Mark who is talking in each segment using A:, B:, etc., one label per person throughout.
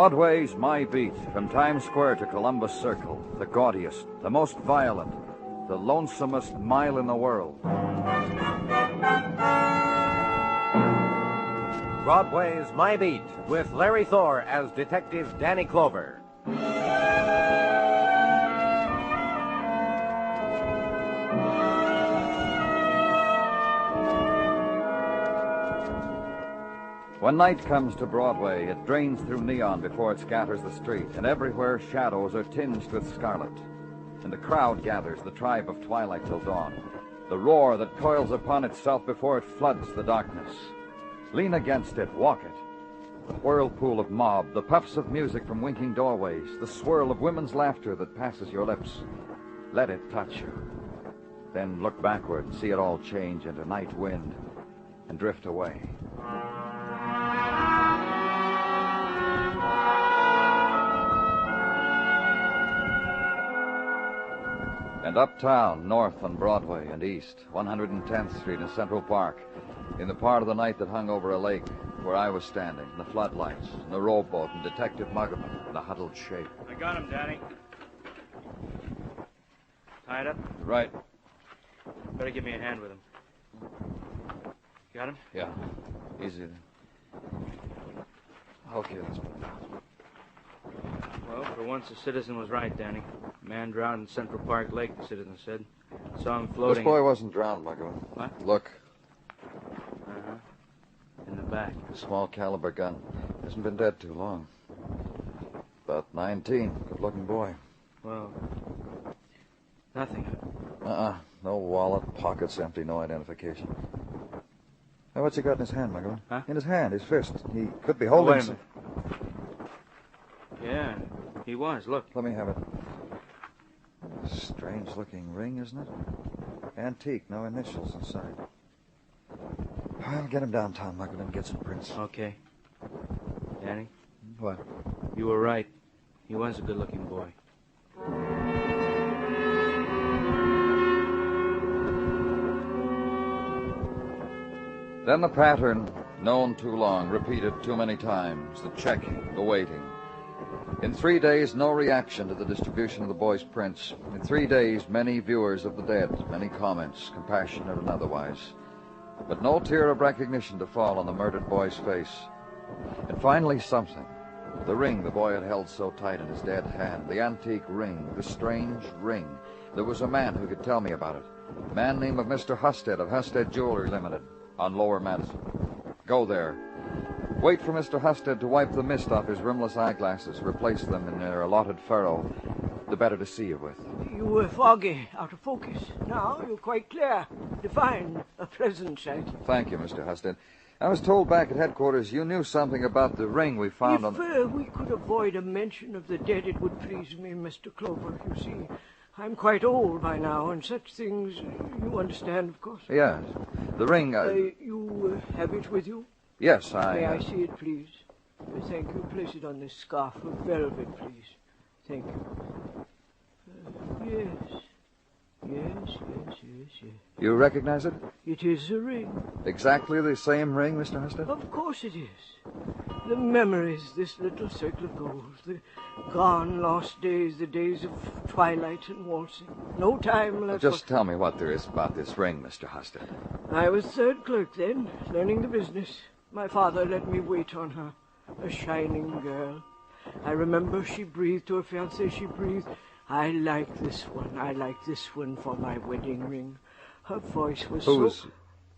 A: Broadway's my beat, from Times Square to Columbus Circle, the gaudiest, the most violent, the lonesomest mile in the world.
B: Broadway's My Beat, with Larry Thor as Detective Danny Clover.
A: When night comes to Broadway, it drains through neon before it scatters the street, and everywhere shadows are tinged with scarlet. And the crowd gathers, the tribe of twilight till dawn, the roar that coils upon itself before it floods the darkness. Lean against it, walk it. The whirlpool of mob, the puffs of music from winking doorways, the swirl of women's laughter that passes your lips. Let it touch you. Then look backward, see it all change into night wind, and drift away. And uptown, north on Broadway, and east, 110th Street and Central Park, in the part of the night that hung over a lake, where I was standing, the floodlights, and the rowboat, and Detective Muggavan in a huddled shape.
C: I got him, Danny. Tied up?
A: Right.
C: Better give me a hand with him. Got him?
A: Yeah. Easy then. Okay, let's move now.
C: Well, for once, the citizen was right, Danny. A man drowned in Central Park Lake, the citizen said. Saw him floating.
A: This boy wasn't drowned, Muggavan.
C: What?
A: Look.
C: Uh-huh. In the back.
A: A small caliber gun. Hasn't been dead too long. About 19. Good-looking boy.
C: Well, nothing.
A: No wallet, pockets empty, no identification. Now, what's he got in his hand, Muggavan?
C: Huh?
A: In his hand, his fist. He could be holding...
C: wait a minute. Yeah, he was. Look.
A: Let me have it. Strange-looking ring, isn't it? Antique, no initials inside. I'll get him downtown, Muggavan, and get some prints.
C: Okay. Danny?
A: What?
C: You were right. He was a good-looking boy.
A: Then the pattern, known too long, repeated too many times, the checking, the waiting. In 3 days, no reaction to the distribution of the boy's prints. In 3 days, many viewers of the dead, many comments, compassionate and otherwise. But no tear of recognition to fall on the murdered boy's face. And finally, something. The ring the boy had held so tight in his dead hand, the antique ring, the strange ring. There was a man who could tell me about it. A man named Mr. Husted of Husted Jewelry Limited on Lower Madison. Go there. Wait for Mr. Husted to wipe the mist off his rimless eyeglasses, replace them in their allotted furrow, the better to see you with.
D: You were foggy, out of focus. Now you're quite clear, defined, a pleasant sight.
A: Thank you, Mr. Husted. I was told back at headquarters you knew something about the ring we found on...
D: If we could avoid a mention of the dead, it would please me, Mr. Clover. You see, I'm quite old by now, and such things, you understand, of course.
A: Yes. The ring...
D: You have it with you?
A: Yes,
D: May I see it, please? Thank you. Place it on this scarf of velvet, please. Thank you. Yes.
A: You recognize it?
D: It is a ring.
A: Exactly the same ring, Mr. Husted?
D: Of course it is. The memories, this little circle of gold, the gone, lost days, the days of twilight and waltzing. No time left.
A: Just tell me what there is about this ring, Mr. Husted.
D: I was third clerk then, learning the business. My father let me wait on her, a shining girl. I remember she breathed to her fiancé, she breathed, I like this one for my wedding ring. Her voice was
A: Who's...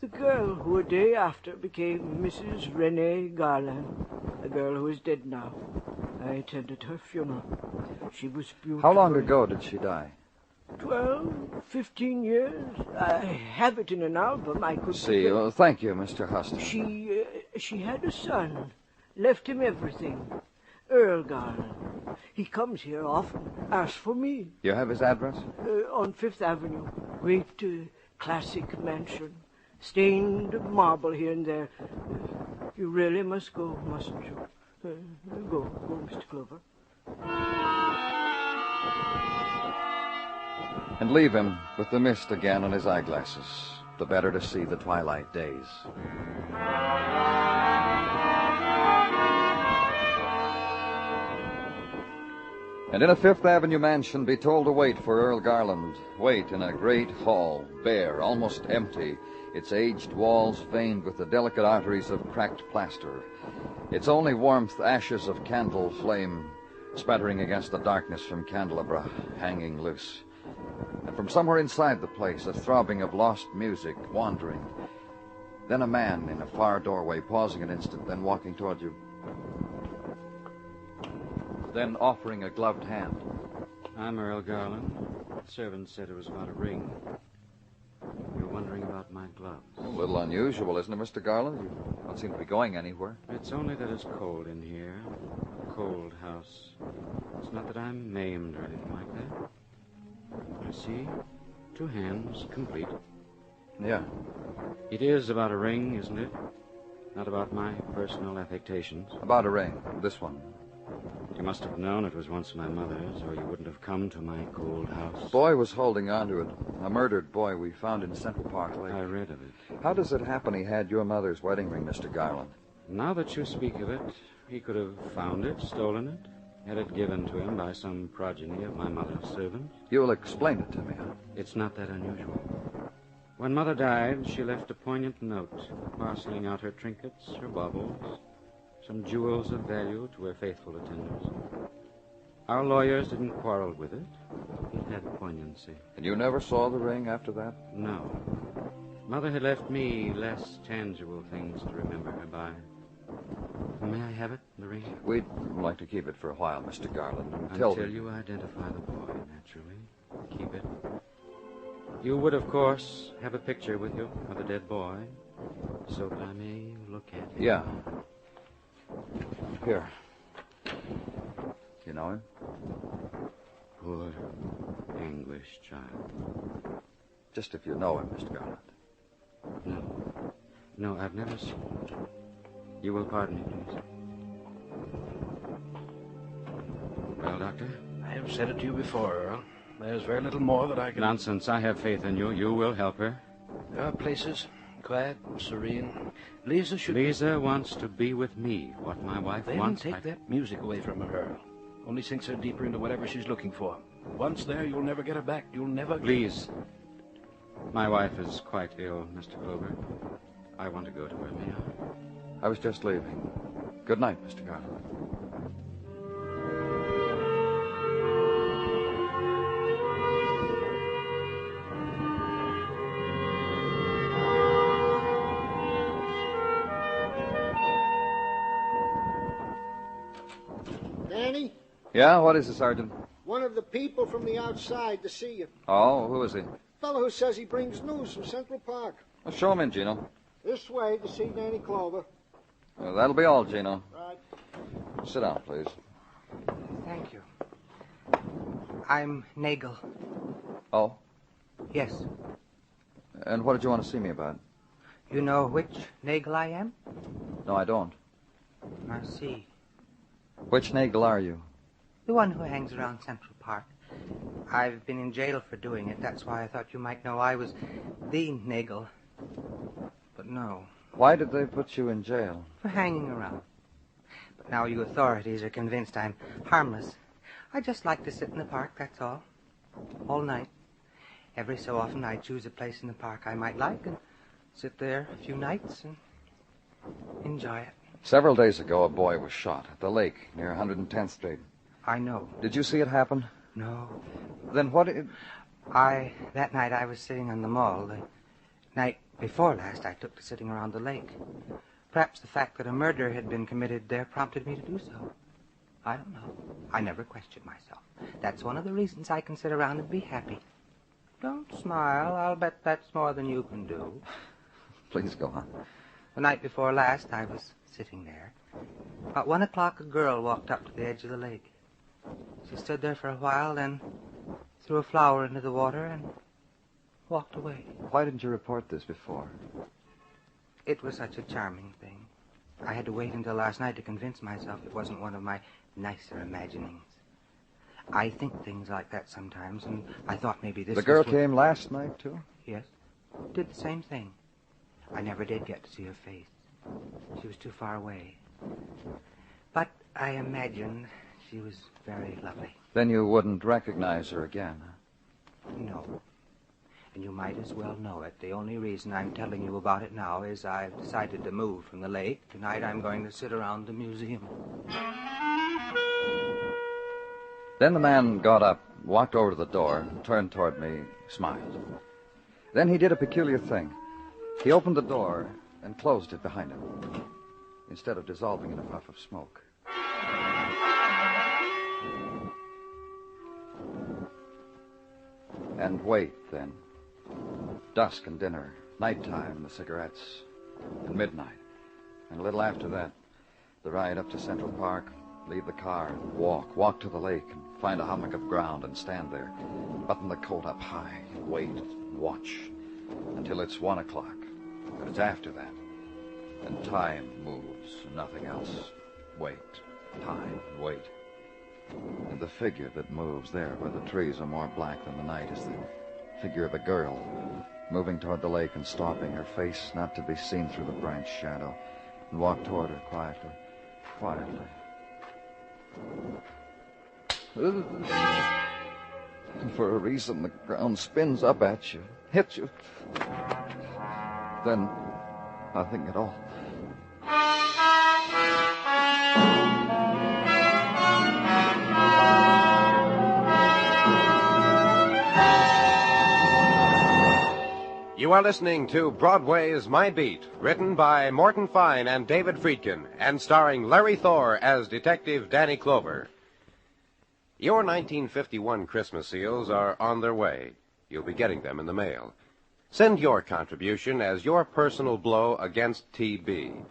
D: The girl who a day after became Mrs. Renee Garland, a girl who is dead now. I attended her funeral. She was beautiful.
A: How long ago did she die?
D: 12, 15 years. I have it in an album. I could
A: See, well, thank you, Mr. Husted.
D: She had a son, left him everything. Earl Garland. He comes here often, asks for me.
A: You have his address?
D: On Fifth Avenue. Great classic mansion. Stained marble here and there. You really must go, mustn't you? Go, Mr. Clover.
A: And leave him with the mist again on his eyeglasses, the better to see the twilight days. And in a Fifth Avenue mansion, be told to wait for Earl Garland. Wait in a great hall, bare, almost empty, its aged walls veined with the delicate arteries of cracked plaster. Its only warmth, ashes of candle flame spattering against the darkness from candelabra hanging loose. And from somewhere inside the place, a throbbing of lost music, wandering. Then a man in a far doorway, pausing an instant, then walking toward you. Then offering a gloved hand.
E: I'm Earl Garland. The servant said it was about a ring. You're wondering about my gloves.
A: A little unusual, isn't it, Mr. Garland? You don't seem to be going anywhere.
E: It's only that it's cold in here. A cold house. It's not that I'm maimed or anything like that. I see. 2 hands, complete.
A: Yeah.
E: It is about a ring, isn't it? Not about my personal affectations.
A: About a ring. This one.
E: You must have known it was once my mother's, or you wouldn't have come to my cold house.
A: The boy was holding on to it. A murdered boy we found in Central Park Lake.
E: I read of it.
A: How does it happen he had your mother's wedding ring, Mr. Garland?
E: Now that you speak of it, he could have found it, stolen it, had it given to him by some progeny of my mother's servants.
A: You'll explain it to me, huh?
E: It's not that unusual. When Mother died, she left a poignant note, parceling out her trinkets, her baubles, some jewels of value to her faithful attendants. Our lawyers didn't quarrel with it. It had poignancy.
A: And you never saw the ring after that?
E: No. Mother had left me less tangible things to remember her by. May I have it, the ring?
A: We'd like to keep it for a while, Mr. Garland.
E: Until you identify the boy, naturally. Keep it. You would, of course, have a picture with you of the dead boy, so that I may look at it.
A: Yeah. Here. You know him?
E: Poor, anguished child.
A: Just if you know him, Mr. Garland.
E: No. No, I've never seen him. You will pardon me, please. Well, Doctor?
F: I have said it to you before, Earl. There's very little more that I can...
E: Nonsense. I have faith in you. You will help her.
F: There are places, quiet and serene. Lisa should...
E: Lisa wants to be with me. What my wife
F: Then
E: wants...
F: take that music away from her, Earl. Only sinks her deeper into whatever she's looking for. Once there, you'll never get her back. You'll never...
E: Please. My wife is quite ill, Mr. Clover. I want to go to her, may I?
A: I was just leaving. Good night, Mr. Garland.
G: Danny,
A: Yeah, what is it, Sergeant?
G: one of the people from the outside to see you.
A: Oh, who is he?
G: Fellow who says he brings news from Central Park.
A: Well, show him in, Gino.
G: This way to see Danny Clover.
A: That'll be all, Gino.
G: Right.
A: Sit down, please.
H: Thank you. I'm Nagel.
A: Oh?
H: Yes.
A: And what did you want to see me about?
H: You know which Nagel I am?
A: No, I don't.
H: I see.
A: Which Nagel are you?
H: The one who hangs around Central Park. I've been in jail for doing it. That's why I thought you might know I was the Nagel. But no,
A: Why did they put you in jail?
H: for hanging around. But now you authorities are convinced I'm harmless. I just like to sit in the park, that's all. All night. Every so often I choose a place in the park I might like and sit there a few nights and enjoy it.
A: Several days ago, a boy was shot at the lake near 110th Street.
H: I know.
A: Did you see it happen?
H: No.
A: Then what...
H: That night I was sitting on the mall. The night before last I took to sitting around the lake. Perhaps the fact that a murder had been committed there prompted me to do so. I don't know. I never questioned myself. That's one of the reasons I can sit around and be happy. Don't smile. I'll bet that's more than you can do.
A: Please go on.
H: The night before last I was sitting there. About 1 o'clock a girl walked up to the edge of the lake. She stood there for a while, then threw a flower into the water and walked away.
A: Why didn't you report this before?
H: It was such a charming thing. I had to wait until last night to convince myself it wasn't one of my nicer imaginings. I think things like that sometimes, and I thought maybe this
A: The girl
H: was what...
A: came last night, too?
H: Yes. Did the same thing. I never did get to see her face. She was too far away. But I imagine she was very lovely.
A: Then you wouldn't recognize her again, huh?
H: No. And you might as well know it. The only reason I'm telling you about it now is I've decided to move from the lake. Tonight I'm going to sit around the museum.
A: Then the man got up, walked over to the door, turned toward me, smiled. Then he did a peculiar thing. He opened the door and closed it behind him, instead of dissolving in a puff of smoke. And wait, then. Dusk and dinner, nighttime and the cigarettes, and midnight. And a little after that, the ride up to Central Park, leave the car and walk to the lake and find a hummock of ground and stand there, button the coat up high, and wait and watch until it's 1 o'clock. But it's after that. And time moves and nothing else. Wait, time, wait. And the figure that moves there where the trees are more black than the night is the figure of a girl moving toward the lake and stopping, her face not to be seen through the branch shadow, and walk toward her quietly. For a reason, the ground spins up at you, hits you. Then, nothing at all.
B: You are listening to Broadway's My Beat, written by Morton Fine and David Friedkin, and starring Larry Thor as Detective Danny Clover. Your 1951 Christmas seals are on their way. You'll be getting them in the mail. Send your contribution as your personal blow against TB.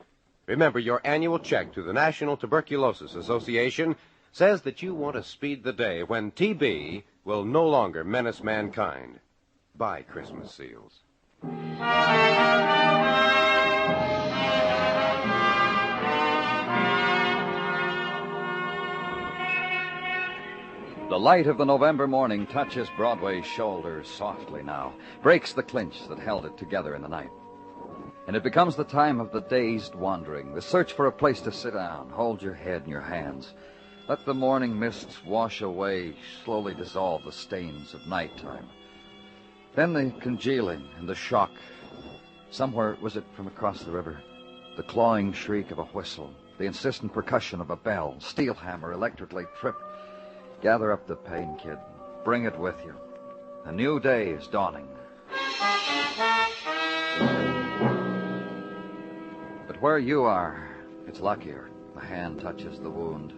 B: Remember, your annual check to the National Tuberculosis Association says that you want to speed the day when TB will no longer menace mankind. Buy Christmas seals.
A: The light of the November morning touches Broadway's shoulders softly now, breaks the clinch that held it together in the night. And it becomes the time of the dazed wandering, the search for a place to sit down, hold your head in your hands. Let the morning mists wash away, slowly dissolve the stains of nighttime. Then the congealing and the shock. Somewhere was it from across the river? The clawing shriek of a whistle, the insistent percussion of a bell, steel hammer electrically tripped. Gather up the pain, kid. Bring it with you. A new day is dawning. But where you are, it's luckier. The hand touches the wound.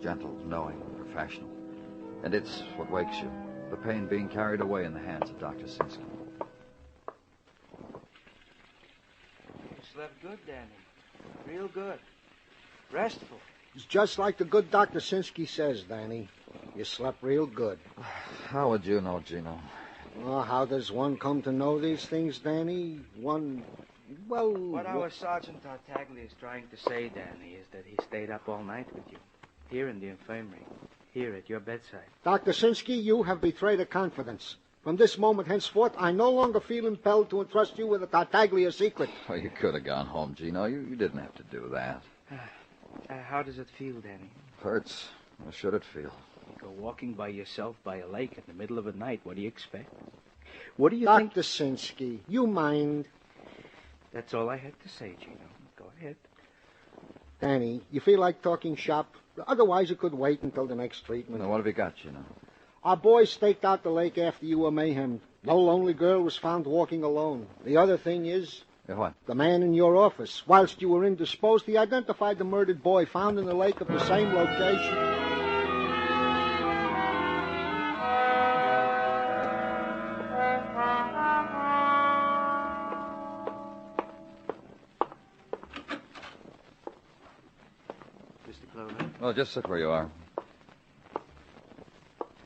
A: Gentle, knowing, professional. And it's what wakes you. The pain being carried away in the hands of Dr. Sinsky.
H: You slept good, Danny. Real good. Restful.
G: It's just like the good Dr. Sinsky says, Danny. You slept real good.
A: How would you know, Gino?
G: Well, how does one come to know these things, Danny?
C: What our Sergeant Tartaglia is trying to say, Danny, is that he stayed up all night with you. Here in the infirmary. Here at your bedside.
G: Dr. Sinsky, you have betrayed a confidence. From this moment henceforth, I no longer feel impelled to entrust you with a Tartaglia secret.
A: Oh, you could have gone home, Gino. You didn't have to do that.
C: How does it feel, Danny?
A: Hurts. How should it feel?
C: You go walking by yourself by a lake in the middle of the night. What do you expect? What do you think?
G: Dr. Sinsky, you mind?
C: That's all I had to say, Gino. Go ahead.
G: Danny, you feel like talking shop? Otherwise, you could wait until the next treatment.
A: Now, what have you got, Gino?
G: Our boys staked out the lake after you were mayhem. No lonely girl was found walking alone. The other thing is...
A: Yeah, what?
G: The man in your office. Whilst you were indisposed, he identified the murdered boy found in the lake of the same location.
A: Oh, just sit where you are.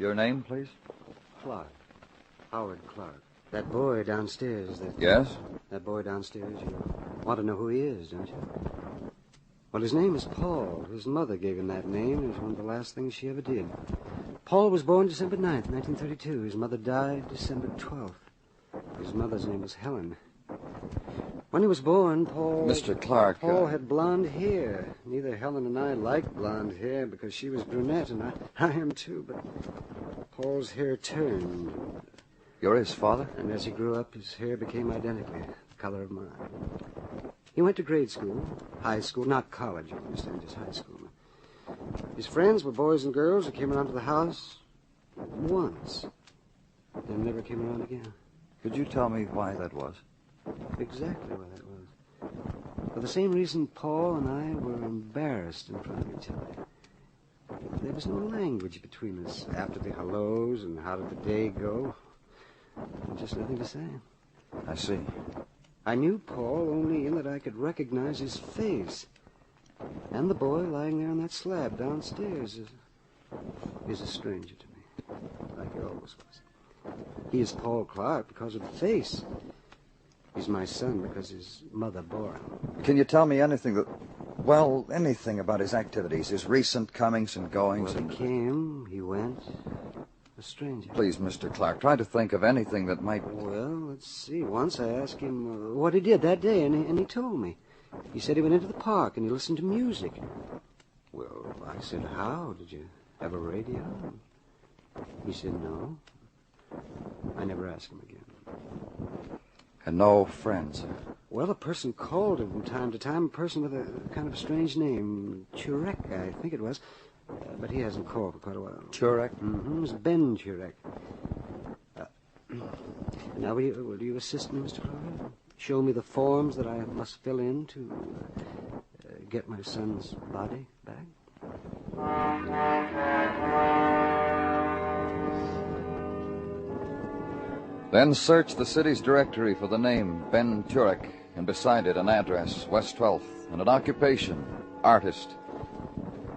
A: Your name, please?
I: Clark. Howard Clark. That boy downstairs,
A: Yes?
I: That boy downstairs, you want to know who he is, don't you? Well, his name is Paul. His mother gave him that name. It was one of the last things she ever did. Paul was born December 9th, 1932. His mother died December 12th. His mother's name was Helen. When he was born, Paul...
A: Mr. Clark...
I: Paul had blonde hair. Neither Helen and I liked blonde hair because she was brunette, and I am too, but Paul's hair turned.
A: You're his father?
I: And as he grew up, his hair became identically the color of mine. He went to grade school, high school, not college, you understand, just high school. His friends were boys and girls who came around to the house once, then never came around again.
A: Could you tell me why that was?
I: Exactly why that was. For the same reason Paul and I were embarrassed in front of each other. There was no language between us after the hellos and how did the day go. Just nothing to say.
A: I see.
I: I knew Paul only in that I could recognize his face. And the boy lying there on that slab downstairs is a stranger to me, like he always was. He is Paul Clark because of the face. He's my son because his mother bore him.
A: Can you tell me anything anything about his activities, his recent comings and goings?
I: Well, he came, he went, a stranger.
A: Please, Mr. Clark, try to think of anything that might...
I: Well, let's see. Once I asked him what he did that day, and he told me. He said he went into the park and he listened to music. Well, I said, how? Did you have a radio? He said, no. I never asked him again.
A: And no friends?
I: Well, a person called him from time to time, a person with a kind of a strange name. Turek, I think it was. But he hasn't called for quite a while.
A: Turek?
I: Mm-hmm. It was Ben Turek. Now, will you assist me, Mr. Clark? Show me the forms that I must fill in to get my son's body back?
A: Then search the city's directory for the name Ben Turek, and beside it an address, West 12th, and an occupation, artist.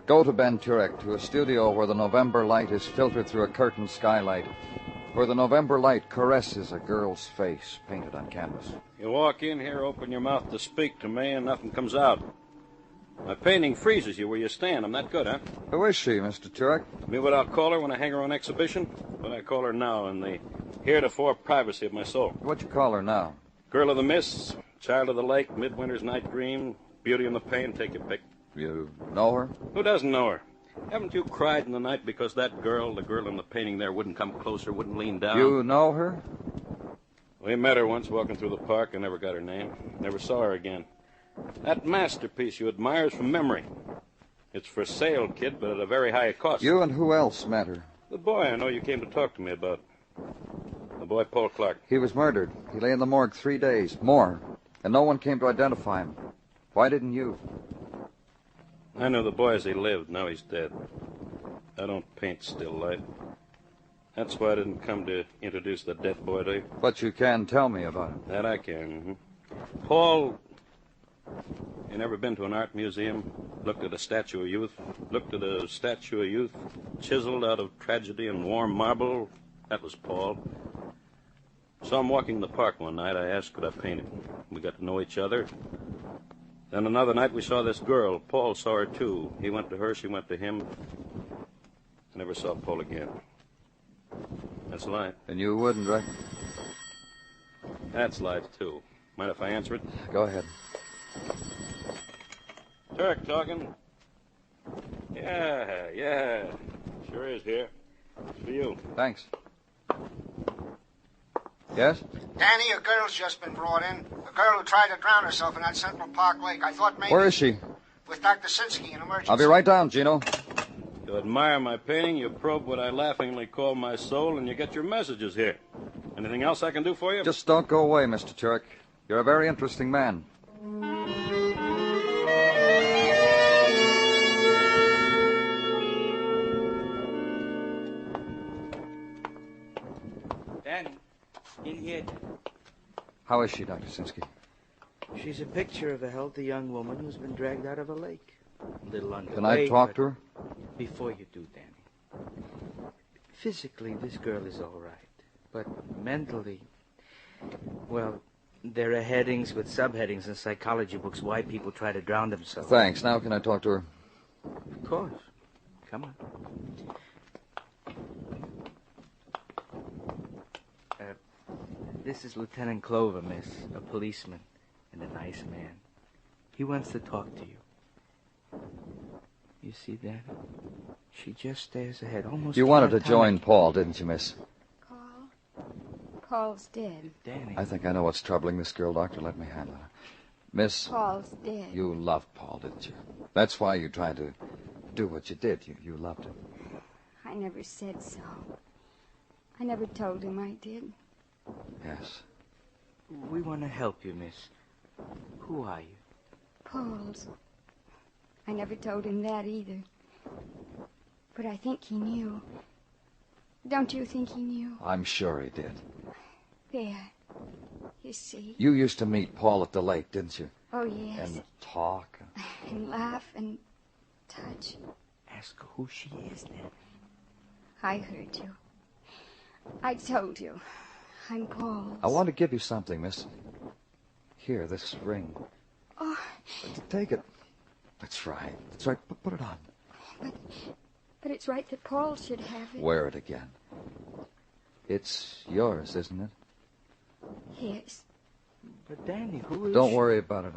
A: Go to Ben Turek, to a studio where the November light is filtered through a curtained skylight, where the November light caresses a girl's face painted on canvas.
F: You walk in here, open your mouth to speak to me, and nothing comes out. My painting freezes you where you stand. I'm that good, huh?
A: Who is she, Mr. Turek?
F: Me what I'll call her when I hang her on exhibition, but I call her now in the heretofore privacy of my soul.
A: What you call her now?
F: Girl of the mists, child of the lake, midwinter's night dream, beauty in the pane, take your pick.
A: You know her?
F: Who doesn't know her? Haven't you cried in the night because that girl, the girl in the painting there, wouldn't come closer, wouldn't lean down?
A: You know her?
F: We met her once walking through the park. I never got her name. Never saw her again. That masterpiece you admire is from memory. It's for sale, kid, but at a very high cost.
A: You and who else met her?
F: The boy I know you came to talk to me about. The boy Paul Clark.
A: He was murdered. He lay in the morgue 3 days, more, and no one came to identify him. Why didn't you?
F: I knew the boy as he lived. Now he's dead. I don't paint still life. That's why I didn't come to introduce the dead boy to you.
A: But you can tell me about him.
F: That I can. Paul, you never been to an art museum? Looked at a statue of youth? Looked at a statue of youth chiseled out of tragedy and warm marble? That was Paul. Saw him walking in the park one night. I asked could I paint him. We got to know each other. Then another night we saw this girl. Paul saw her, too. He went to her, she went to him. I never saw Paul again. That's life.
A: And you wouldn't, right?
F: That's life, too. Mind if I answer it?
A: Go ahead.
F: Turk talking. Yeah. Sure is here. It's for you.
A: Thanks. Yes?
G: Danny, a girl's just been brought in. A girl who tried to drown herself in that Central Park lake. I thought maybe...
A: Where is she?
G: With Dr. Sinsky in emergency.
A: I'll be right down, Gino.
F: You admire my painting, you probe what I laughingly call my soul, and you get your messages here. Anything else I can do for you?
A: Just don't go away, Mr. Turek. You're a very interesting man.
C: Danny, in here.
A: How is she, Dr. Sinsky?
C: She's a picture of a healthy young woman who's been dragged out of a lake. A little underweight.
A: Can I talk to her?
C: Before you do, Danny. Physically, this girl is all right. But mentally, well, there are headings with subheadings in psychology books why people try to drown themselves.
A: Thanks. Now can I talk to her?
C: Of course. Come on. This is Lieutenant Clover, miss, a policeman. and a nice man. He wants to talk to you. You see, Danny? She just stares ahead, almost
A: You wanted to
C: catatonic.
A: join Paul, didn't you, miss?
J: Paul's dead.
C: Danny.
A: I think I know what's troubling this girl, Doctor. Let me handle her. Miss,
J: Paul's dead.
A: you loved Paul, didn't you? That's why you tried to do what you did. You loved him.
J: I never said so. I never told him I did.
A: Yes.
C: We want to help you, miss. Who are you?
J: Paul's. I never told him that either. But I think he knew. Don't you think he knew?
A: I'm sure he did.
J: There. You see.
A: You used to meet Paul at the lake, didn't you?
J: Oh, yes.
A: And talk.
J: And laugh and touch.
C: Ask her who she is, then.
J: I heard you. I told you. I'm Paul's.
A: I want to give you something, miss. Here, this ring.
J: Oh.
A: Take it. That's right. That's right. Put it on.
J: But it's right that Paul should have it.
A: Wear it again. It's yours, isn't it?
J: Yes.
C: But Danny, who is
A: Don't
C: she?
A: worry about it.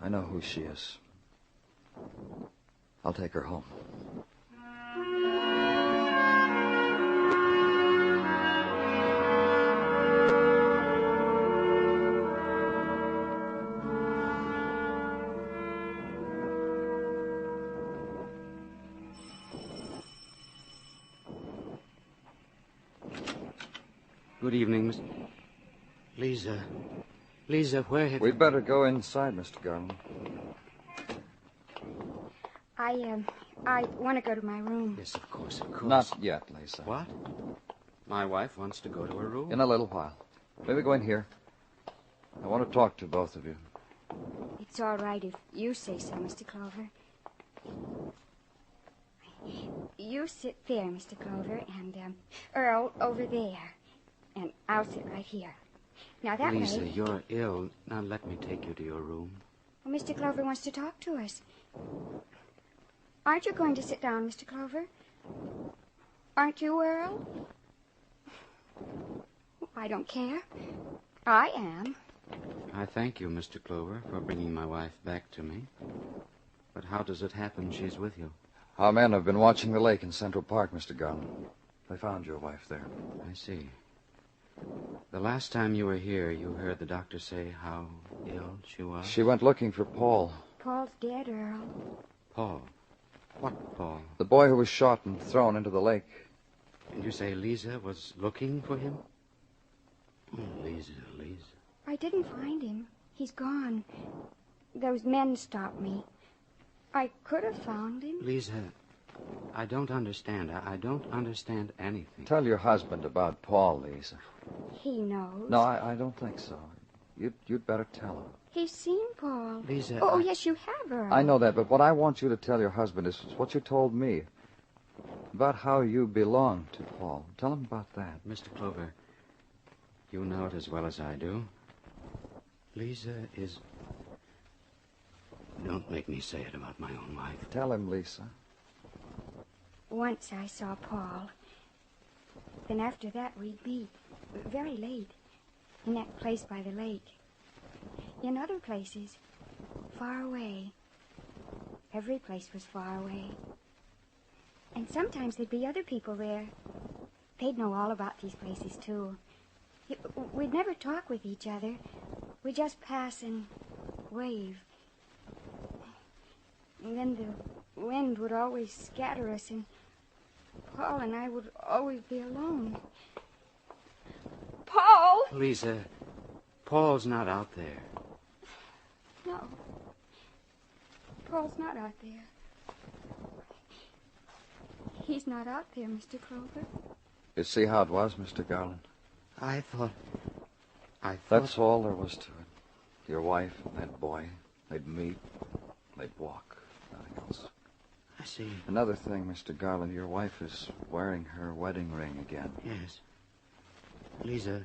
A: I know who she is. I'll take her home.
E: Good evening, Miss.
I: Lisa, where have
A: We'd better go inside, Mr. Garland.
J: I want to go to my room.
I: Yes, of course.
A: Not yet, Lisa.
E: What? My wife wants to go to her room.
A: In a little while. Maybe go in here. I want to talk to both of you.
J: It's all right if you say so, Mr. Clover. You sit there, Mr. Clover, and Earl over there. And I'll sit right here. Now, that
E: Lisa,
J: way...
E: you're ill. Now let me take you to your room.
J: Well, Mr. Clover wants to talk to us. Aren't you going to sit down, Mr. Clover? Aren't you, Earl? I don't care. I am.
E: I thank you, Mr. Clover, for bringing my wife back to me. But how does it happen she's with you?
A: Our men have been watching the lake in Central Park, Mr. Garland. They found your wife there.
E: I see. The last time you were here, you heard the doctor say how ill she was?
A: She went looking for Paul.
J: Paul's dead, Earl.
E: Paul? What Paul?
A: The boy who was shot and thrown into the lake.
E: And you say Lisa was looking for him? Oh, Lisa.
J: I didn't find him. He's gone. Those men stopped me. I could have found him.
E: Lisa, I don't understand. I don't understand anything.
A: Tell your husband about Paul, Lisa.
J: He knows.
A: No, I don't think so. You'd better tell him.
J: He's seen Paul.
E: Lisa,
J: Oh, yes, you have, Earl.
A: I know that, but what I want you to tell your husband is what you told me. About how you belong to Paul. Tell him about that.
E: Mr. Clover, you know it as well as I do. Lisa is... Don't make me say it about my own wife.
A: Tell him, Lisa.
J: Once I saw Paul. Then after that, we'd meet very late in that place by the lake. In other places, far away. Every place was far away. And sometimes there'd be other people there. They'd know all about these places, too. We'd never talk with each other. We'd just pass and wave. And then the wind would always scatter us, and Paul and I would always be alone. Paul!
E: Lisa, Paul's not out there.
J: No. Paul's not out there. He's not out there, Mr. Clover.
A: You see how it was, Mr. Garland?
I: I thought...
A: That's all there was to it. Your wife and that boy, they'd meet, they'd walk, nothing else.
I: I see.
A: Another thing, Mr. Garland, your wife is wearing her wedding ring again.
I: Yes.
E: Lisa,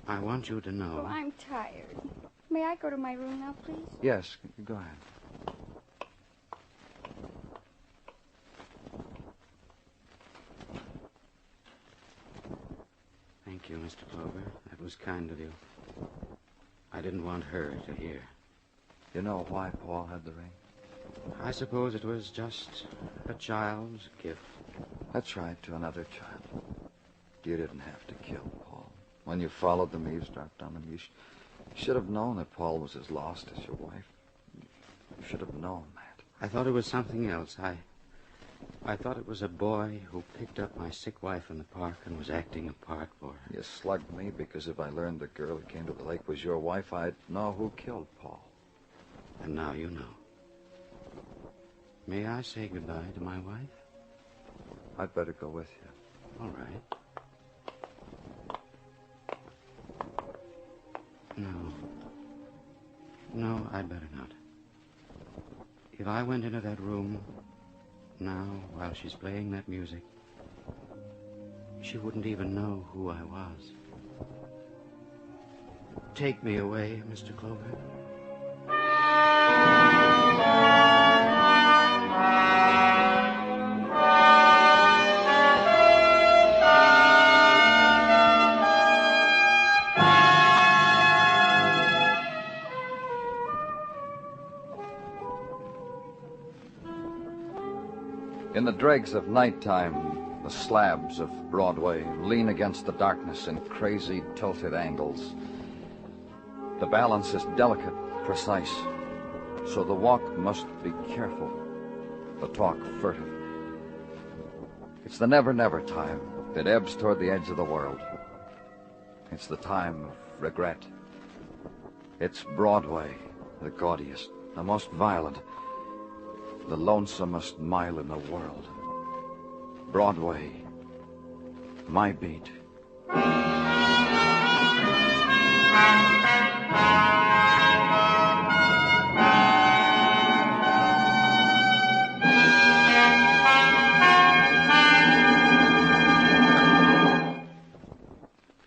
E: I want you to know...
J: Oh, I'm tired. May I go to my room now, please?
A: Yes, go ahead.
E: Thank you, Mr. Clover. That was kind of you. I didn't want her to hear.
A: You know why Paul had the ring?
E: I suppose it was just a child's gift.
A: That's right, to another child. You didn't have to kill Paul. When you followed them, eavesdropped on them, you should have known that Paul was as lost as your wife. You should have known that.
E: I thought it was something else. I thought it was a boy who picked up my sick wife in the park and was acting a part for her.
A: You slugged me because if I learned the girl who came to the lake was your wife, I'd know who killed Paul.
E: And now you know. May I say goodbye to my wife?
A: I'd better go with you.
E: All right. No, I'd better not. If I went into that room now while she's playing that music, she wouldn't even know who I was. Take me away, Mr. Clover.
A: In the dregs of nighttime, the slabs of Broadway lean against the darkness in crazy, tilted angles. The balance is delicate, precise, so the walk must be careful, the talk furtive. It's the never-never time that ebbs toward the edge of the world. It's the time of regret. It's Broadway, the gaudiest, the most violent, the lonesomest mile in the world. Broadway, my beat.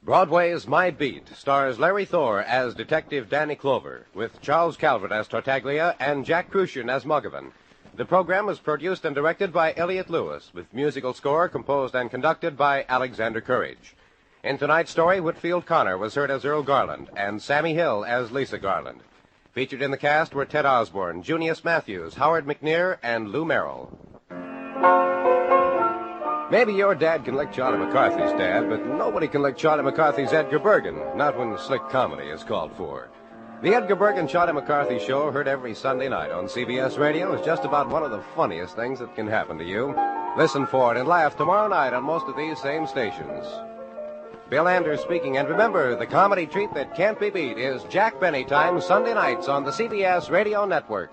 B: Broadway's My Beat stars Larry Thor as Detective Danny Clover, with Charles Calvert as Tartaglia and Jack Crucian as Muggavan. The program was produced and directed by Elliott Lewis, with musical score composed and conducted by Alexander Courage. In tonight's story, Whitfield Connor was heard as Earl Garland and Sammy Hill as Lisa Garland. Featured in the cast were Ted Osborne, Junius Matthews, Howard McNear, and Lou Merrill. Maybe your dad can lick Charlie McCarthy's dad, but nobody can lick Charlie McCarthy's Edgar Bergen, not when slick comedy is called for. The Edgar Bergen Charlie McCarthy Show, heard every Sunday night on CBS Radio, is just about one of the funniest things that can happen to you. Listen for it and laugh tomorrow night on most of these same stations. Bill Anders speaking, and remember, the comedy treat that can't be beat is Jack Benny Time Sunday nights on the CBS Radio Network.